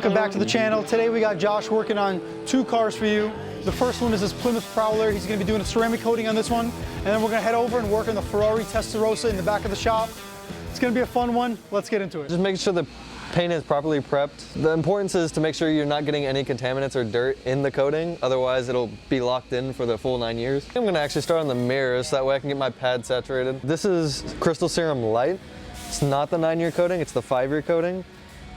Welcome back to the channel. Today we got Josh working on two cars for you. The first one is this Plymouth Prowler. He's going to be doing a ceramic coating on this one. And then we're going to head over and work on the Ferrari Testarossa in the back of the shop. It's going to be a fun one. Let's get into it. Just making sure the paint is properly prepped. The importance is to make sure you're not getting any contaminants or dirt in the coating. Otherwise it'll be locked in for the full 9 years. I'm going to actually start on the mirrors so that way I can get my pad saturated. This is Crystal Serum Light. It's not the 9-year coating, it's the 5-year coating.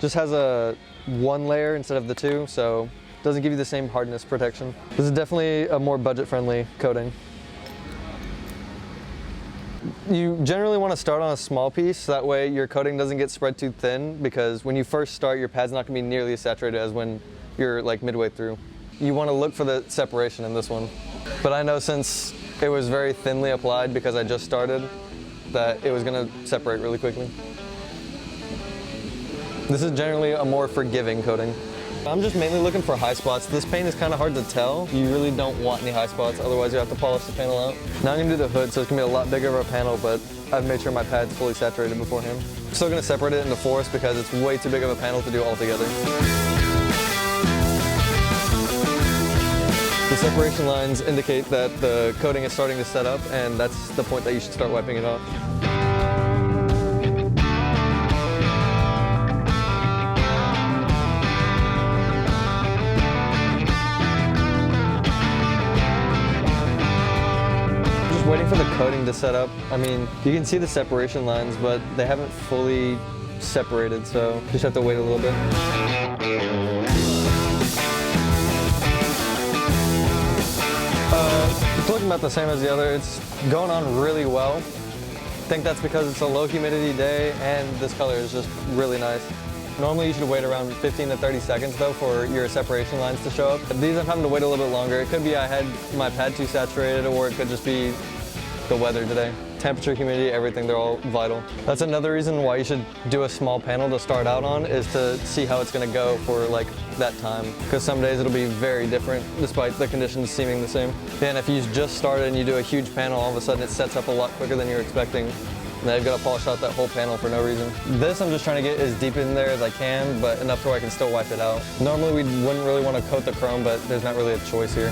Just has a 1 layer instead of the 2, so it doesn't give you the same hardness protection. This is definitely a more budget-friendly coating. You generally want to start on a small piece, so that way your coating doesn't get spread too thin, because when you first start, your pad's not going to be nearly as saturated as when you're like midway through. You want to look for the separation in this one. But I know since it was very thinly applied because I just started, that it was going to separate really quickly. This is generally a more forgiving coating. I'm just mainly looking for high spots. This paint is kind of hard to tell. You really don't want any high spots, otherwise you have to polish the panel out. Now I'm going to do the hood, so it's going to be a lot bigger of a panel, but I've made sure my pad's fully saturated beforehand. I'm still going to separate it into fourths because it's way too big of a panel to do all together. The separation lines indicate that the coating is starting to set up, and that's the point that you should start wiping it off. Waiting for the coating to set up. I mean, you can see the separation lines, but they haven't fully separated, so you just have to wait a little bit. It's looking about the same as the other. It's going on really well. I think that's because it's a low humidity day and this color is just really nice. Normally you should wait around 15 to 30 seconds though for your separation lines to show up. These I'm having to wait a little bit longer. It could be I had my pad too saturated, or it could just be the weather today. Temperature, humidity, everything, they're all vital. That's another reason why you should do a small panel to start out on, is to see how it's gonna go for like that time. Because some days it'll be very different despite the conditions seeming the same. And if you just started and you do a huge panel, all of a sudden it sets up a lot quicker than you're expecting. And then I've got to polish out that whole panel for no reason. This I'm just trying to get as deep in there as I can, but enough to where I can still wipe it out. Normally we wouldn't really want to coat the chrome, but there's not really a choice here.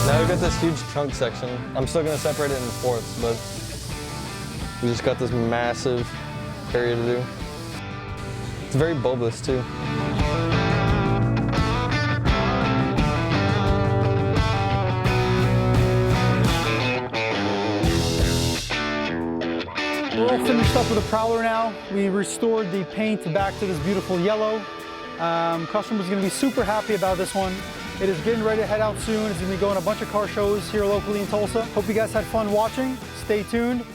Now we've got this huge trunk section. I'm still going to separate it in fourths, but we just got this massive area to do. It's very bulbous too. We're all finished up with the Prowler now. We restored the paint back to this beautiful yellow. Customer's going to be super happy about this one. It is getting ready to head out soon. It's going to be going to a bunch of car shows here locally in Tulsa. Hope you guys had fun watching. Stay tuned.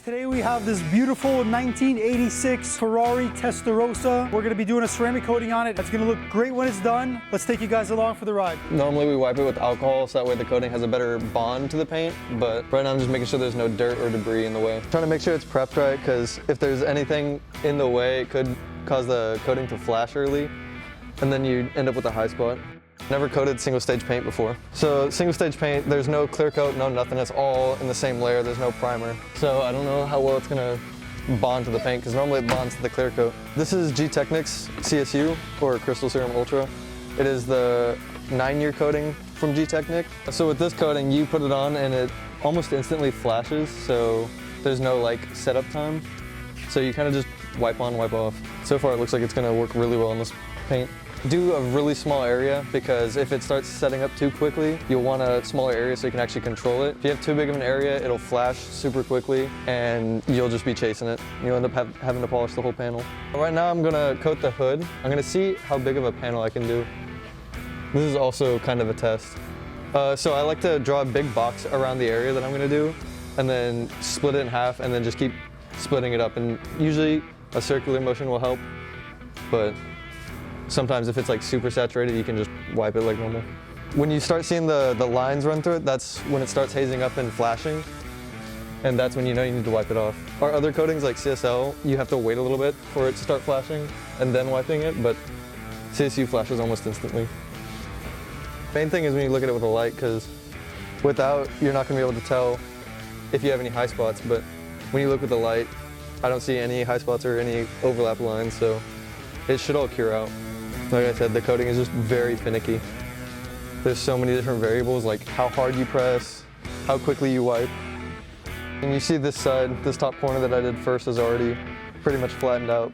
Today we have this beautiful 1986 Ferrari Testarossa. We're going to be doing a ceramic coating on it. It's going to look great when it's done. Let's take you guys along for the ride. Normally we wipe it with alcohol so that way the coating has a better bond to the paint, but right now I'm just making sure there's no dirt or debris in the way. I'm trying to make sure it's prepped right, because if there's anything in the way, it could cause the coating to flash early, and then you end up with a high spot. Never coated single stage paint before. So single stage paint, there's no clear coat, no nothing. It's all in the same layer. There's no primer. So I don't know how well it's gonna bond to the paint, because normally it bonds to the clear coat. This is G-Technic's CSU, or Crystal Serum Ultra. It is the 9-year coating from G-Technic. So with this coating, you put it on and it almost instantly flashes, so there's no like setup time. So you kind of just wipe on, wipe off. So far it looks like it's gonna work really well on this paint. Do a really small area, because if it starts setting up too quickly, you'll want a smaller area so you can actually control it. If you have too big of an area, it'll flash super quickly and you'll just be chasing it. You'll end up having to polish the whole panel. Right now I'm gonna coat the hood. I'm gonna see how big of a panel I can do. This is also kind of a test. So I like to draw a big box around the area that I'm gonna do, and then split it in half, and then just keep splitting it up. And usually a circular motion will help, but sometimes if it's like super saturated, you can just wipe it like normal. When you start seeing the lines run through it, that's when it starts hazing up and flashing. And that's when you know you need to wipe it off. Our other coatings like CSL, you have to wait a little bit for it to start flashing and then wiping it, but CSU flashes almost instantly. Main thing is when you look at it with a light, because without, you're not going to be able to tell if you have any high spots, but when you look at the light, I don't see any high spots or any overlap lines, so it should all cure out. Like I said, the coating is just very finicky. There's so many different variables, like how hard you press, how quickly you wipe. And you see this side, this top corner that I did first is already pretty much flattened out.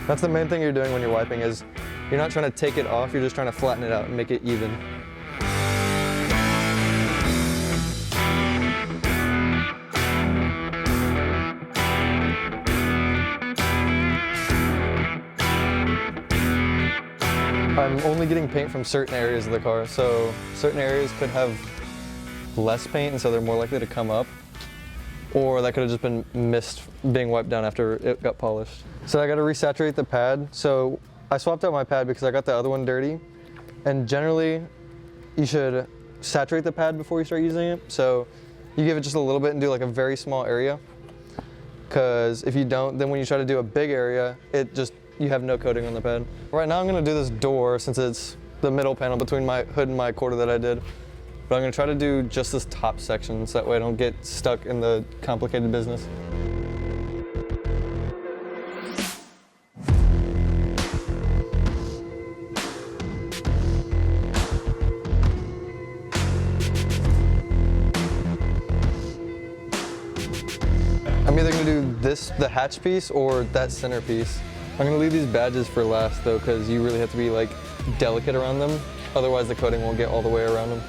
That's the main thing you're doing when you're wiping is you're not trying to take it off, you're just trying to flatten it out and make it even. I'm only getting paint from certain areas of the car, so certain areas could have less paint and so they're more likely to come up, or that could have just been mist being wiped down after it got polished. So I got to resaturate the pad. So I swapped out my pad because I got the other one dirty, and generally you should saturate the pad before you start using it. So you give it just a little bit and do like a very small area, because if you don't, then when you try to do a big area, you have no coating on the pad. Right now I'm gonna do this door since it's the middle panel between my hood and my quarter that I did. But I'm gonna try to do just this top section so that way I don't get stuck in the complicated business. I'm either gonna do this, the hatch piece, or that center piece. I'm gonna leave these badges for last though, because you really have to be like delicate around them. Otherwise the coating won't get all the way around them.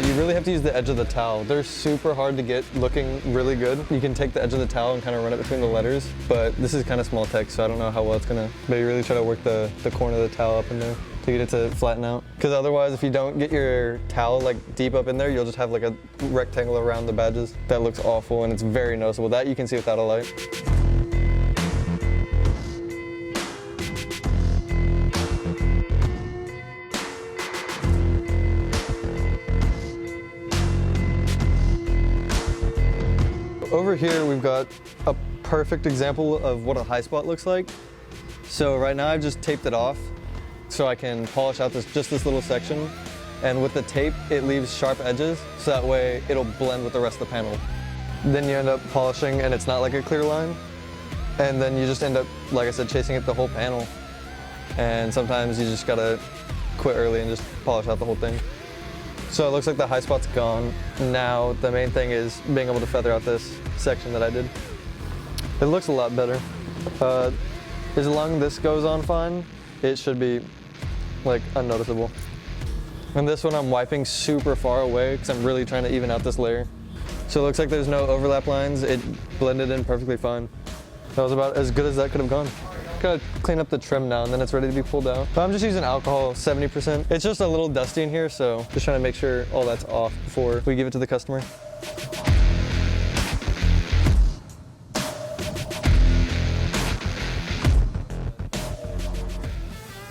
You really have to use the edge of the towel. They're super hard to get looking really good. You can take the edge of the towel and kind of run it between the letters, but this is kind of small text, so I don't know how well it's gonna, but you really try to work the corner of the towel up in there to get it to flatten out. Because otherwise, if you don't get your towel like deep up in there, you'll just have like a rectangle around the badges. That looks awful and it's very noticeable. That you can see without a light. Over here, we've got a perfect example of what a high spot looks like. So right now I've just taped it off so I can polish out just this little section. And with the tape, it leaves sharp edges, so that way it'll blend with the rest of the panel. Then you end up polishing and it's not like a clear line. And then you just end up, like I said, chasing it the whole panel. And sometimes you just gotta quit early and just polish out the whole thing. So it looks like the high spot's gone. Now the main thing is being able to feather out this section that I did. It looks a lot better. As long as this goes on fine, it should be like unnoticeable. And this one I'm wiping super far away because I'm really trying to even out this layer. So it looks like there's no overlap lines. It blended in perfectly fine. That was about as good as that could have gone. Gotta clean up the trim now and then it's ready to be pulled out. But I'm just using alcohol 70%. It's just a little dusty in here, so just trying to make sure all that's off before we give it to the customer.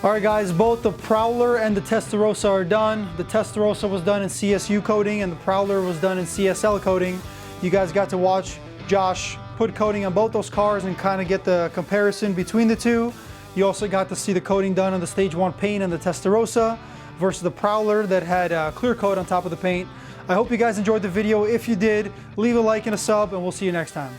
All right guys, both the Prowler and the Testarossa are done. The Testarossa was done in CSU coating and the Prowler was done in CSL coating. You guys got to watch Josh put coating on both those cars and kind of get the comparison between the two. You also got to see the coating done on the Stage 1 paint and the Testarossa versus the Prowler that had clear coat on top of the paint. I hope you guys enjoyed the video. If you did, leave a like and a sub and we'll see you next time.